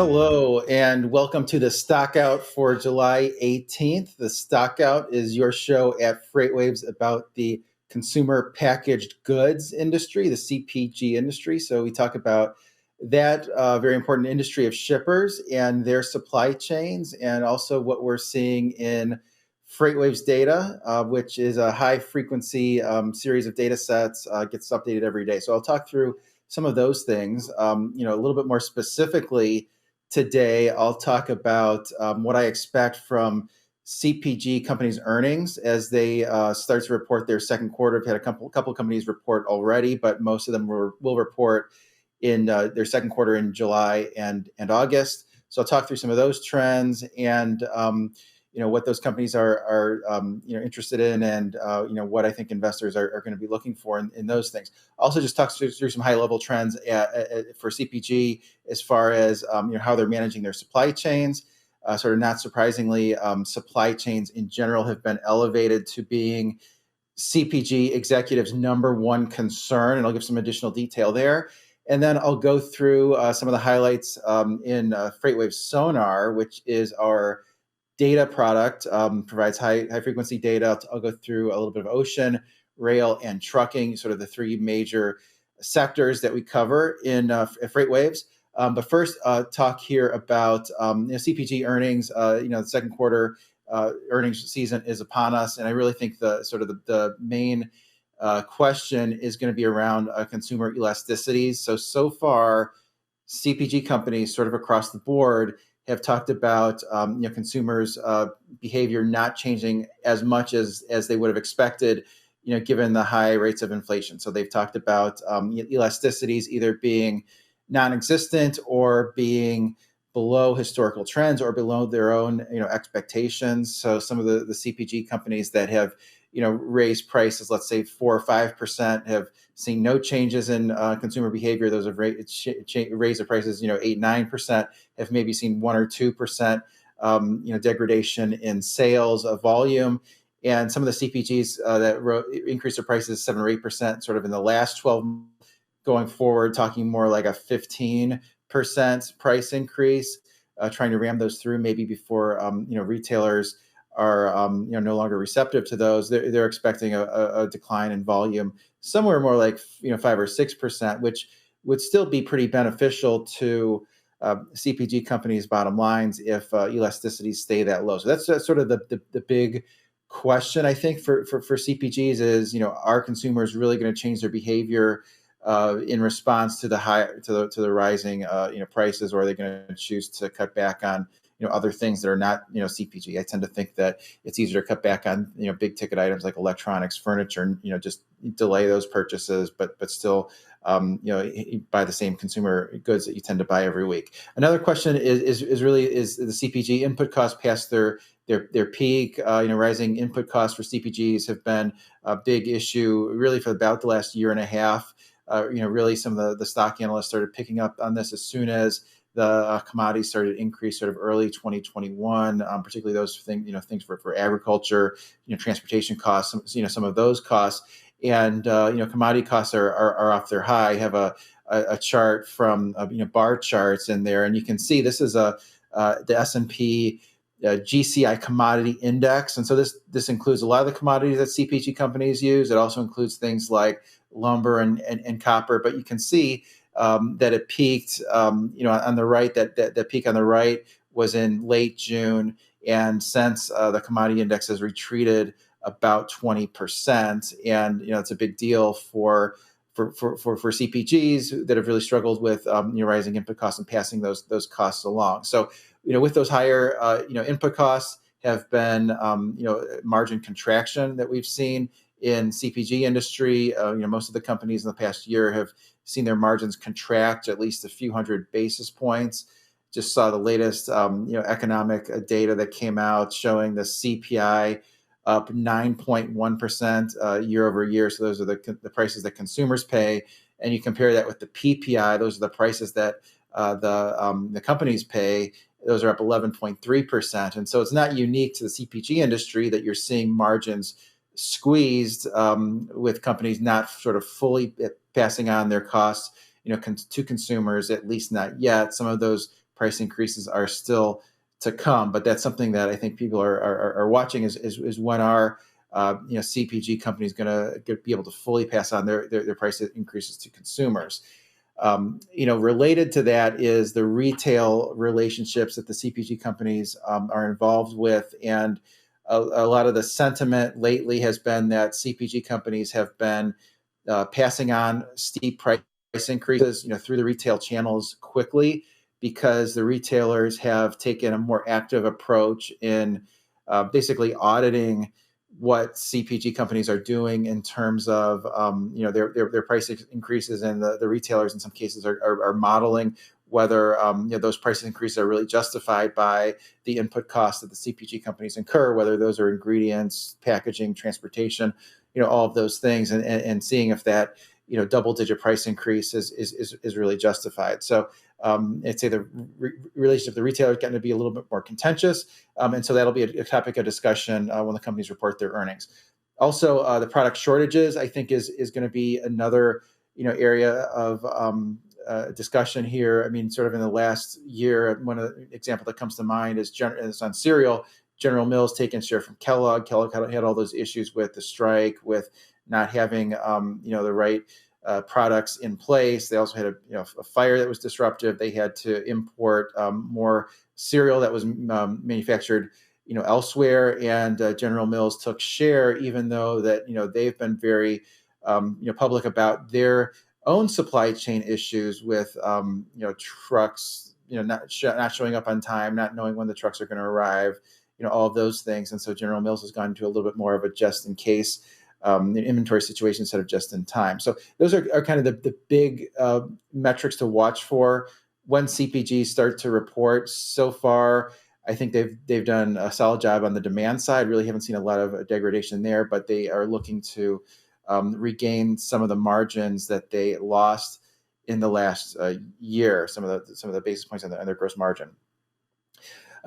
Hello, and welcome to the Stockout for July 18th. The Stockout is your show at FreightWaves about the consumer packaged goods industry, the CPG industry. So we talk about that very important industry of shippers and their supply chains, and also what we're seeing in FreightWaves data, which is a high frequency series of data sets, gets updated every day. So I'll talk through some of those things, a little bit more specifically. Today, I'll talk about what I expect from CPG companies' earnings as they start to report their second quarter. I've had a couple companies report already, but most of them will report in their second quarter in July and August. So I'll talk through some of those trends and what those companies are interested in, and what I think investors are going to be looking for in those things. Also, just talk through some high level trends for CPG as far as how they're managing their supply chains. Sort of not surprisingly, supply chains in general have been elevated to being CPG executives' number one concern, and I'll give some additional detail there. And then I'll go through some of the highlights in FreightWaves Sonar, which is our data product, provides high frequency data. I'll go through a little bit of ocean, rail, and trucking, sort of the three major sectors that we cover in FreightWaves. But first, talk here about CPG earnings. The second quarter earnings season is upon us, and I really think the main question is going to be around consumer elasticities. So far, CPG companies, sort of across the board, have talked about consumers' behavior not changing as much as they would have expected, given the high rates of inflation. So they've talked about elasticities either being non-existent or being below historical trends or below their own expectations. So some of the CPG companies that have raised prices, let's say 4 or 5%, have seen no changes in consumer behavior. Those have raised the prices 8-9%, have maybe seen 1 or 2% degradation in sales volume. And some of the CPGs that increased their prices 7 or 8% sort of in the last 12 months, going forward, talking more like a 15% price increase, trying to ram those through maybe before retailers are no longer receptive to those. They're expecting a decline in volume somewhere more like 5 or 6%, which would still be pretty beneficial to CPG companies' bottom lines if elasticities stay that low. So that's sort of the big question, I think, for CPGs is are consumers really going to change their behavior in response to the rising prices, or are they going to choose to cut back on other things that are not CPG? I tend to think that it's easier to cut back on big ticket items like electronics, furniture, and just delay those purchases, but still buy the same consumer goods that you tend to buy every week. Another question is really the CPG input costs past their peak. Rising input costs for CPGs have been a big issue really for about the last year and a half. Really some of the stock analysts started picking up on this as soon as the commodities started to increase sort of early 2021, particularly those things for agriculture, transportation costs, some of those costs. And, commodity costs are off their high. I have a chart from, bar charts in there, and you can see this is the S&P GCI commodity index. And so this includes a lot of the commodities that CPG companies use. It also includes things like lumber and copper, but you can see that it peaked, on the right. That peak on the right was in late June, and since the commodity index has retreated about 20%, and it's a big deal for CPGs that have really struggled with rising input costs and passing those costs along. So with those higher input costs have been margin contraction that we've seen in CPG industry. Most of the companies in the past year have seen their margins contract at least a few hundred basis points. Just saw the latest economic data that came out showing the CPI up 9.1% year over year. So those are the prices that consumers pay, and you compare that with the PPI. Those are the prices that the companies pay. Those are up 11.3%. And so it's not unique to the CPG industry that you're seeing margins squeezed with companies not sort of fully passing on their costs to consumers, at least not yet. Some of those price increases are still to come. But that's something that I think people are watching is when our CPG companies going to be able to fully pass on their price increases to consumers. Related to that is the retail relationships that the CPG companies are involved with. And a lot of the sentiment lately has been that CPG companies have been passing on steep price increases, through the retail channels quickly, because the retailers have taken a more active approach in basically auditing what CPG companies are doing in terms of their price increases, and the retailers in some cases are modeling whether those price increases are really justified by the input costs that the CPG companies incur, whether those are ingredients, packaging, transportation, all of those things, and seeing if that double-digit price increase is really justified. So I'd say the relationship with the retailer is going to be a little bit more contentious, and so that'll be a topic of discussion when the companies report their earnings. Also, the product shortages, I think, is going to be another area of discussion here. I mean, sort of in the last year, one example that comes to mind is on cereal. General Mills taking share from Kellogg. Kellogg had all those issues with the strike, with not having the right products in place. They also had a fire that was disruptive. They had to import more cereal that was manufactured elsewhere, and General Mills took share, even though that they've been very public about their own supply chain issues with trucks not showing up on time, not knowing when the trucks are going to arrive, all of those things. And so General Mills has gone into a little bit more of a just in case inventory situation instead of just in time. So those are kind of the big metrics to watch for when CPGs start to report. So far, I think they've done a solid job on the demand side. Really haven't seen a lot of degradation there, but they are looking to regain some of the margins that they lost in the last year, some of the basis points on their gross margin.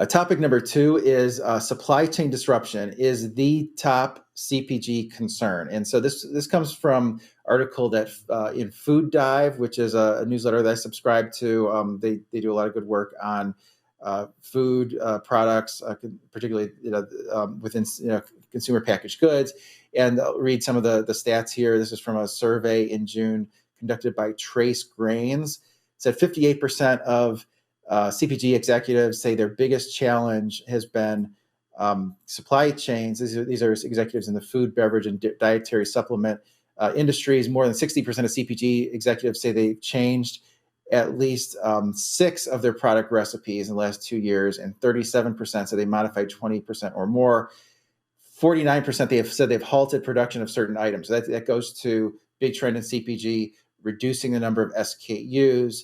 Topic number 2 is supply chain disruption is the top CPG concern. And so this comes from an article that in Food Dive, which is a newsletter that I subscribe to. They do a lot of good work on food products, particularly within consumer packaged goods. And I'll read some of the stats here. This is from a survey in June conducted by Trace Grains. It said 58% of CPG executives say their biggest challenge has been supply chains. These are executives in the food, beverage, and dietary supplement industries. More than 60% of CPG executives say they've changed at least 6 of their product recipes in the last 2 years, and 37% say they modified 20% or more. 49% they have said they've halted production of certain items. So that goes to big trend in CPG, reducing the number of SKUs,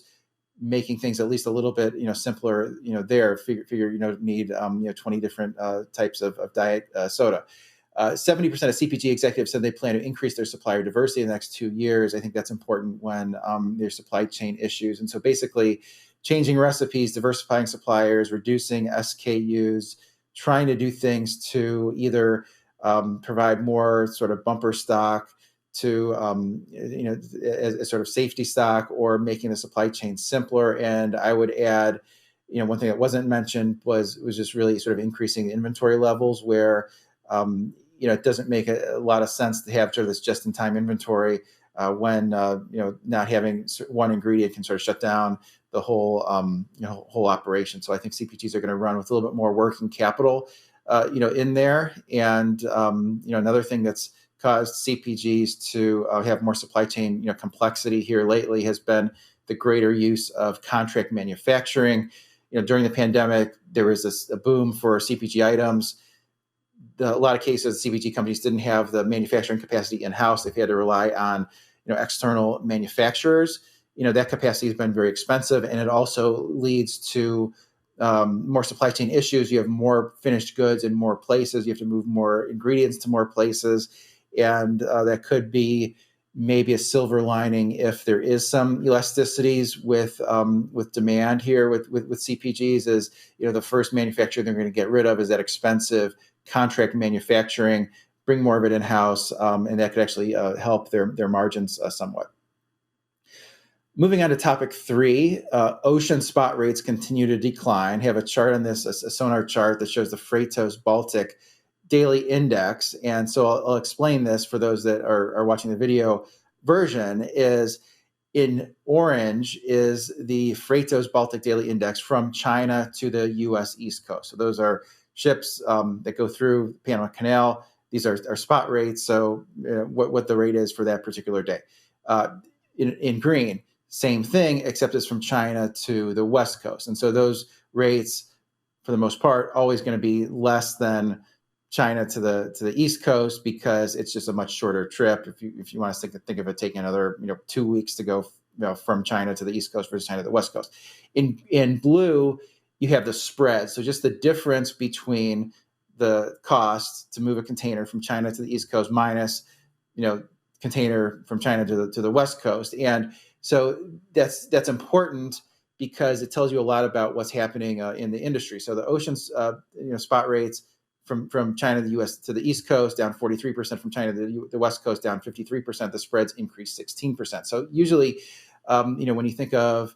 making things at least a little bit simpler. Figure need 20 different types of diet soda. 70% of CPG executives said they plan to increase their supplier diversity in the next 2 years. I think that's important when there's supply chain issues. And so basically changing recipes, diversifying suppliers, reducing SKUs, trying to do things to either provide more sort of bumper stock to as sort of safety stock, or making the supply chain simpler. And I would add, one thing that wasn't mentioned was just really sort of increasing the inventory levels, where it doesn't make a lot of sense to have sort of this just-in-time inventory when not having one ingredient can sort of shut down the whole whole operation. So I think CPGs are going to run with a little bit more working capital in there. And another thing that's caused CPGs to have more supply chain complexity here lately has been the greater use of contract manufacturing. During the pandemic, there was a boom for CPG items. A lot of cases, CPG companies didn't have the manufacturing capacity in-house. They've had to rely on external manufacturers. That capacity has been very expensive, and it also leads to more supply chain issues. You have more finished goods in more places. You have to move more ingredients to more places. And that could be maybe a silver lining if there is some elasticities with demand here with CPGs. Is the first manufacturer they're going to get rid of is that expensive contract manufacturing, bring more of it in house, and that could actually help their margins somewhat. Moving on to topic 3, ocean spot rates continue to decline. I have a chart on this, a sonar chart that shows the Freightos Baltic daily index. And so I'll explain this for those that are watching the video version. Is in orange is the Freightos Baltic daily index from China to the U.S. East Coast. So those are ships that go through Panama Canal. These are spot rates, so what the rate is for that particular day. In green, same thing, except it's from China to the West Coast. And so those rates, for the most part, always going to be less than China to the East Coast, because it's just a much shorter trip. If you want to think of it taking another 2 weeks to go from China to the East Coast versus China to the West Coast. In blue, you have the spread. So just the difference between the cost to move a container from China to the East Coast minus container from China to the West Coast. And so that's important because it tells you a lot about what's happening in the industry. So the ocean's spot rates from China to the U.S. to the East Coast down 43%, from China to the West Coast down 53%. The spreads increased 16%. So usually, when you think of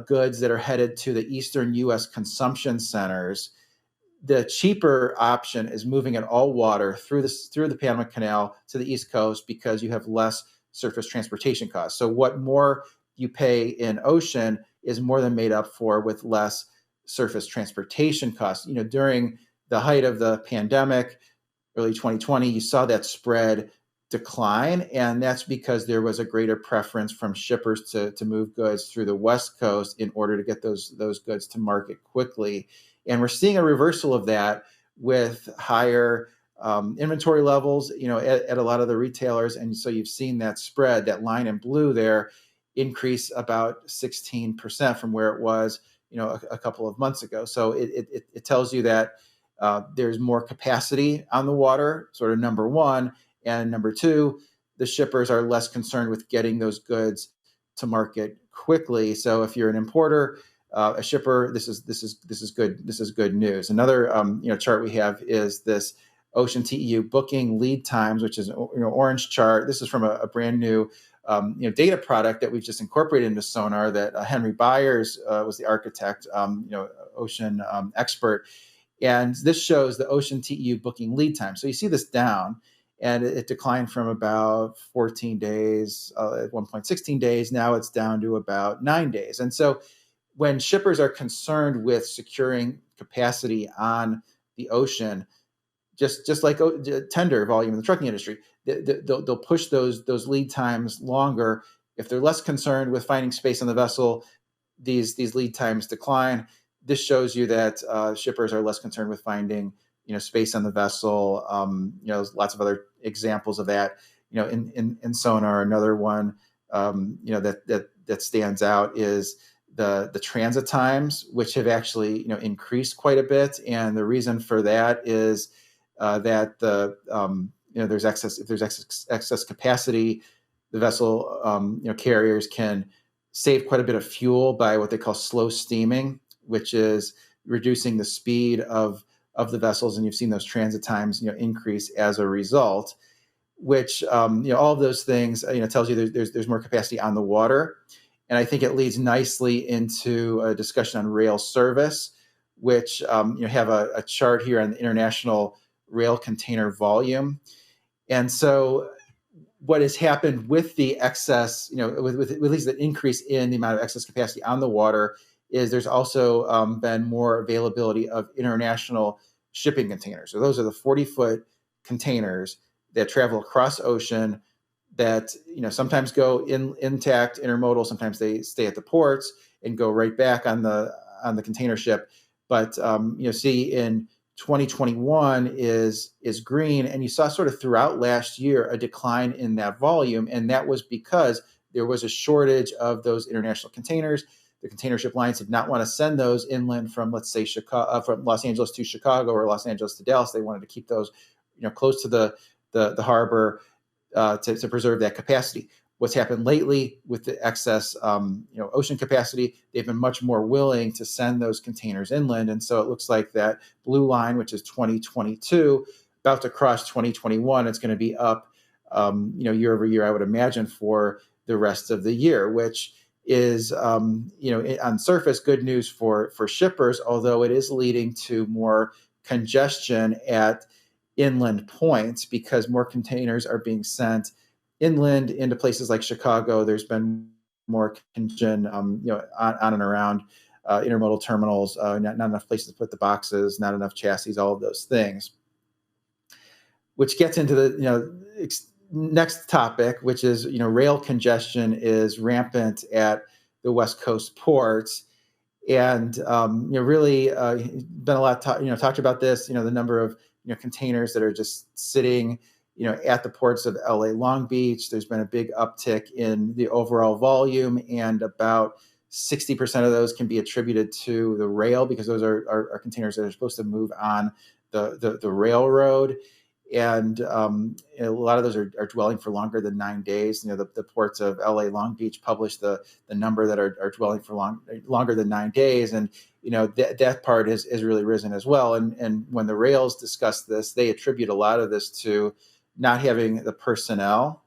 goods that are headed to the Eastern U.S. consumption centers, the cheaper option is moving it all water through the Panama Canal to the East Coast, because you have less surface transportation costs. So what more you pay in ocean is more than made up for with less surface transportation costs. During the height of the pandemic, early 2020, you saw that spread decline, and that's because there was a greater preference from shippers to move goods through the West Coast in order to get those goods to market quickly. And we're seeing a reversal of that with higher inventory levels, at a lot of the retailers. And so you've seen that spread, that line in blue there, increase about 16% from where it was, a couple of months ago. So it tells you that there's more capacity on the water, sort of number one. And number two, the shippers are less concerned with getting those goods to market quickly. So if you're an importer, a shipper, this is good. This is good news. Another chart we have is this ocean TEU booking lead times, which is orange chart. This is from a brand new data product that we've just incorporated into Sonar that Henry Byers was the architect, ocean expert. And this shows the ocean TEU booking lead time. So you see this down, and it declined from about 14 days, at one point 16 days. Now it's down to about 9 days. And so when shippers are concerned with securing capacity on the ocean, just like tender volume in the trucking industry, they'll push those lead times longer. If they're less concerned with finding space on the vessel, these lead times decline. This shows you that shippers are less concerned with finding space on the vessel. Lots of other examples of that. In Sonar, another one that stands out is the transit times, which have actually increased quite a bit. And the reason for that is that there's excess capacity. The vessel carriers can save quite a bit of fuel by what they call slow steaming, which is reducing the speed of the vessels, and you've seen those transit times increase as a result. Which all of those things tells you there's more capacity on the water. And I think it leads nicely into a discussion on rail service, which have a chart here on the international rail container volume. And so what has happened with the excess, with at least the increase in the amount of excess capacity on the water, is there's also been more availability of international shipping containers. So those are the 40-foot containers that travel across ocean, that sometimes go intact, intermodal. Sometimes they stay at the ports and go right back on the container ship. But see in 2021 is green, and you saw sort of throughout last year a decline in that volume, and that was because there was a shortage of those international containers. The container ship lines did not want to send those inland from, let's say, Chicago, from Los Angeles to Chicago or Los Angeles to Dallas. They wanted to keep those close to the harbor to preserve that capacity. What's happened lately with the excess ocean capacity, they've been much more willing to send those containers inland. And so it looks like that blue line, which is 2022, about to cross 2021, it's going to be up year over year, I would imagine, for the rest of the year, which is, on surface, good news for shippers, although it is leading to more congestion at inland points because more containers are being sent inland into places like Chicago. There's been more congestion, on and around intermodal terminals, not enough places to put the boxes, not enough chassis, all of those things. Which gets into the next topic, which is rail congestion is rampant at the West Coast ports, and really been a lot talked about this. The number of containers that are just sitting at the ports of LA Long Beach. There's been a big uptick in the overall volume, and about 60% of those can be attributed to the rail because those are containers that are supposed to move on the railroad. And a lot of those are dwelling for longer than 9 days. The ports of LA Long Beach publish the number that are dwelling for longer than 9 days, and that part has really risen as well. And when the rails discuss this, they attribute a lot of this to not having the personnel,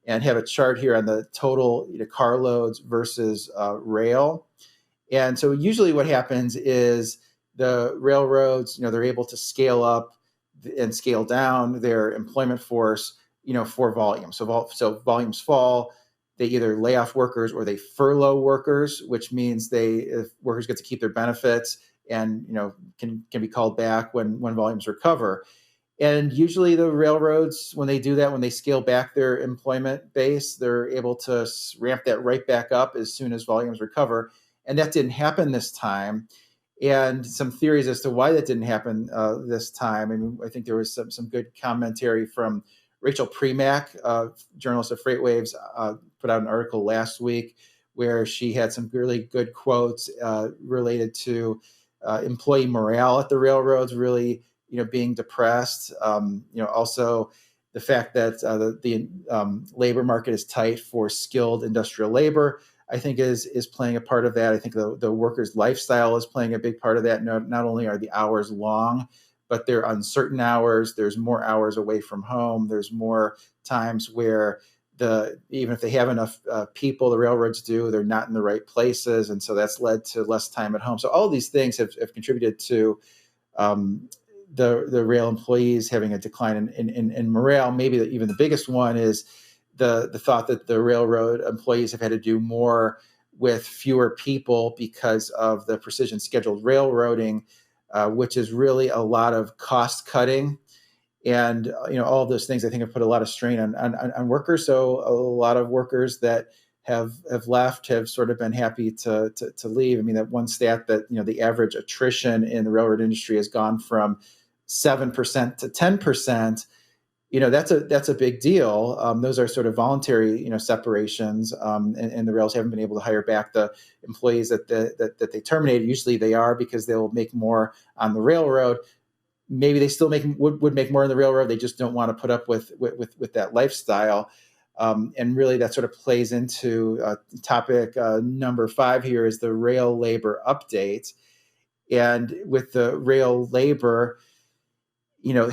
and have a chart here on the total carloads versus rail. And so usually what happens is the railroads, they're able to scale up and scale down their employment force, for volume. So volumes fall, they either lay off workers or they furlough workers, which means if workers get to keep their benefits and can be called back when volumes recover. And usually the railroads, when they do that, when they scale back their employment base, they're able to ramp that right back up as soon as volumes recover. And that didn't happen this time. And some theories as to why that didn't happen this time. I mean, I think there was some good commentary from Rachel Premack, journalist of FreightWaves, put out an article last week where she had some really good quotes related to employee morale at the railroads really, being depressed. Also the fact that the labor market is tight for skilled industrial labor, I think is playing a part of that. I think the workers' lifestyle is playing a big part of that. Not only are the hours long, but they're uncertain hours. There's more hours away from home. There's more times where even if they have enough people, the railroads do, they're not in the right places. And so that's led to less time at home. So all these things have contributed to the rail employees having a decline in morale. Maybe even the biggest one is the thought that the railroad employees have had to do more with fewer people because of the precision scheduled railroading, which is really a lot of cost cutting. And all of those things I think have put a lot of strain on workers. So a lot of workers that have left have sort of been happy to leave. I mean, that one stat that the average attrition in the railroad industry has gone from 7% to 10%. That's a big deal. Those are sort of voluntary, separations, and the rails haven't been able to hire back the employees that they terminated. Usually they are because they will make more on the railroad. Maybe they still would make more on the railroad. They just don't want to put up with that lifestyle. And really that sort of plays into topic number 5 here is the rail labor update. And with the rail labor,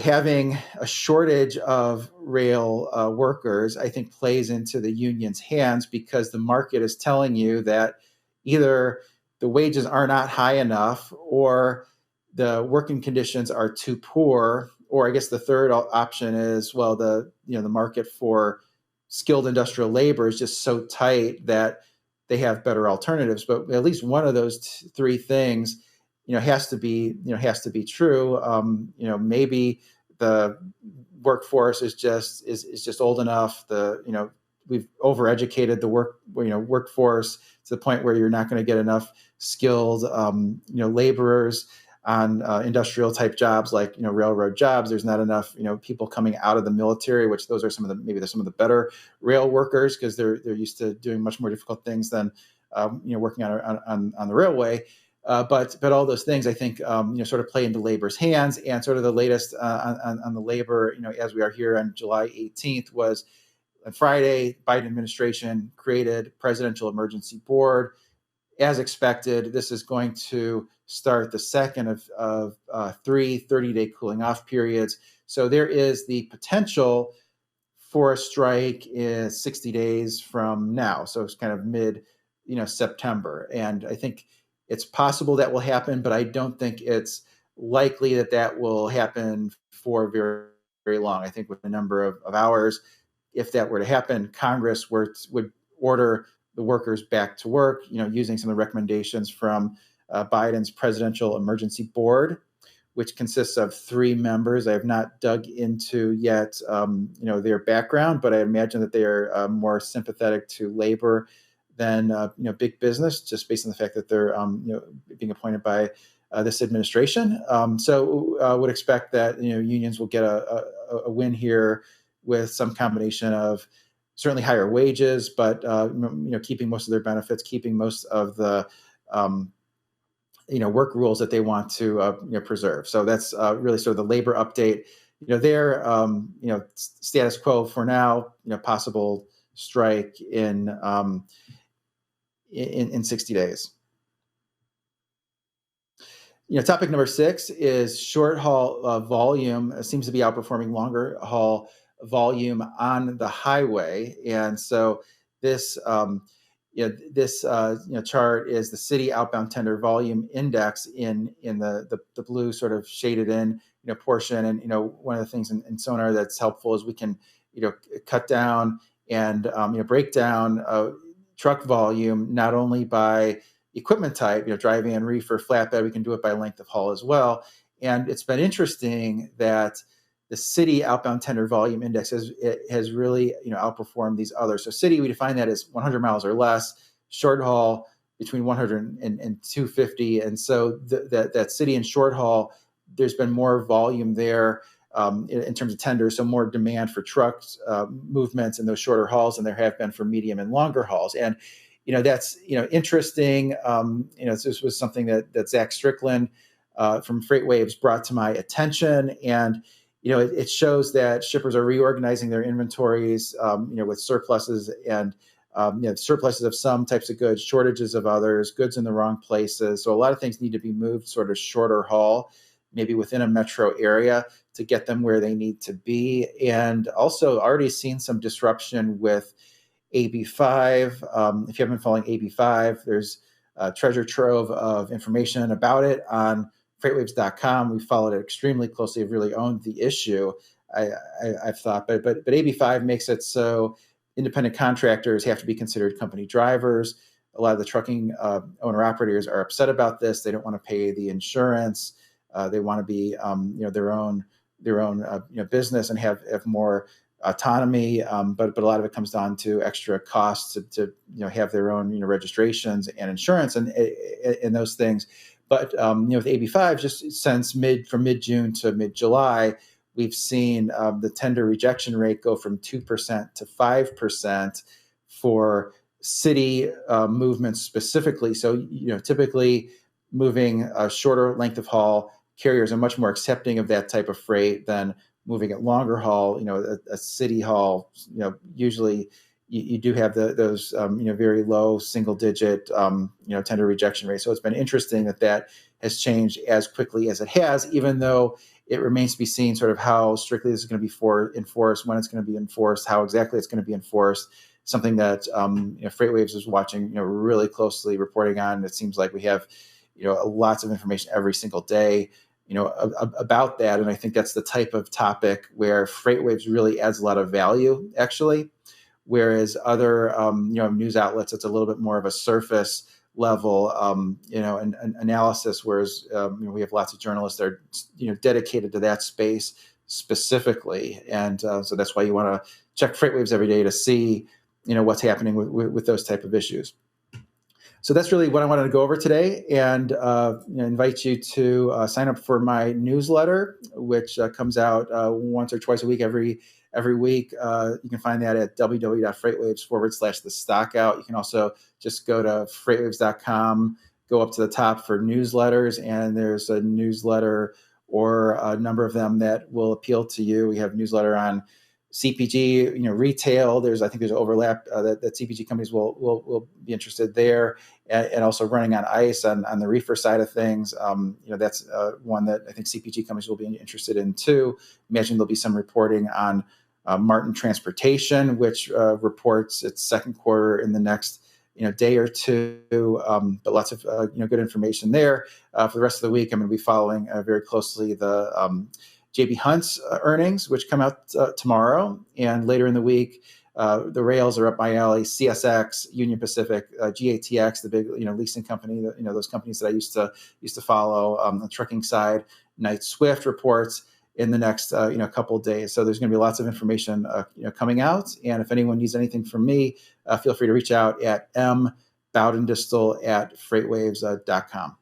having a shortage of rail workers, I think plays into the union's hands because the market is telling you that either the wages are not high enough or the working conditions are too poor, or I guess the third option is, well, the market for skilled industrial labor is just so tight that they have better alternatives. But at least one of those 3 things has to be true. Maybe the workforce is just old enough. We've overeducated the workforce to the point where you're not going to get enough skilled laborers on industrial type jobs like railroad jobs. There's not enough people coming out of the military, which those are some of the better rail workers because they're used to doing much more difficult things than working on the railway. But all those things, I think, sort of play into labor's hands. And sort of the latest on the labor, as we are here on July 18th, was on Friday, Biden administration created Presidential Emergency Board. As expected, this is going to start the second of 3 30-day cooling off periods. So there is the potential for a strike in 60 days from now. So it's kind of September. And I think it's possible that will happen, but I don't think it's likely that that will happen for very, very long. I think with the number of hours, if that were to happen, Congress would order the workers back to work, using some of the recommendations from Biden's Presidential Emergency Board, which consists of 3 members. I have not dug into yet, their background, but I imagine that they are more sympathetic to labor than big business, just based on the fact that they're being appointed by this administration. So I would expect that unions will get a win here with some combination of certainly higher wages, but keeping most of their benefits, keeping most of the work rules that they want to preserve. So that's really sort of the labor update. Their status quo for now. Possible strike in 60 days. Topic number 6 is short haul volume seems to be outperforming longer haul volume on the highway, and so this chart is the city outbound tender volume index in the blue sort of shaded in portion. And one of the things in Sonar that's helpful is we can cut down and break down truck volume not only by equipment type, dry van, reefer, flatbed. We can do it by length of haul as well. And it's been interesting that the city outbound tender volume index has really outperformed these others. So city, we define that as 100 miles or less. Short haul between 100 and 250. And so that city and short haul, there's been more volume there in terms of tenders, so more demand for trucks movements in those shorter hauls than there have been for medium and longer hauls. And that's interesting. This was something that Zach Strickland from FreightWaves brought to my attention, and it shows that shippers are reorganizing their inventories, with surpluses and surpluses of some types of goods, shortages of others, goods in the wrong places. So a lot of things need to be moved sort of shorter haul, maybe within a metro area, to get them where they need to be. And also already seen some disruption with AB5. If you haven't been following AB5, there's a treasure trove of information about it on freightwaves.com. We followed it extremely closely. Have really owned the issue, I've thought. But AB5 makes it so independent contractors have to be considered company drivers. A lot of the trucking owner-operators are upset about this. They don't want to pay the insurance. They want to be their own business and have more autonomy, but a lot of it comes down to extra costs to have their own registrations and insurance and those things. But with AB5, just since mid-June to mid-July, we've seen the tender rejection rate go from 2% to 5% for city movements specifically. So typically moving a shorter length of haul, carriers are much more accepting of that type of freight than moving at longer haul. A city haul, usually you do have those very low single digit tender rejection rate. So it's been interesting that has changed as quickly as it has, even though it remains to be seen sort of how strictly this is going to be enforced, when it's going to be enforced, how exactly it's going to be enforced. Something that FreightWaves is watching really closely, reporting on. It seems like we have lots of information every single day about that. And I think that's the type of topic where FreightWaves really adds a lot of value, actually. Whereas other, news outlets, it's a little bit more of a surface level, an analysis. Whereas, we have lots of journalists that are, dedicated to that space specifically. And so that's why you want to check FreightWaves every day to see, what's happening with those type of issues. So that's really what I wanted to go over today, and invite you to sign up for my newsletter, which comes out once or twice a week, every week. You can find that at www.freightwaves.com/the Stockout. You can also just go to freightwaves.com, go up to the top for newsletters, and there's a newsletter or a number of them that will appeal to you. We have newsletter on CPG, retail. I think there's overlap that CPG companies will be interested there, and also running on ice on the reefer side of things. That's one that I think CPG companies will be interested in too. Imagine there'll be some reporting on Martin Transportation, which reports its second quarter in the next day or two, but lots of good information there. For the rest of the week, I'm going to be following very closely the JB Hunt's earnings, which come out tomorrow, and later in the week. The rails are up my alley. CSX, Union Pacific, GATX, the big leasing company. Those companies that I used to follow on the trucking side. Knight Swift reports in the next couple of days. So there's going to be lots of information coming out. And if anyone needs anything from me, feel free to reach out at mbaudendistel@freightwaves.com.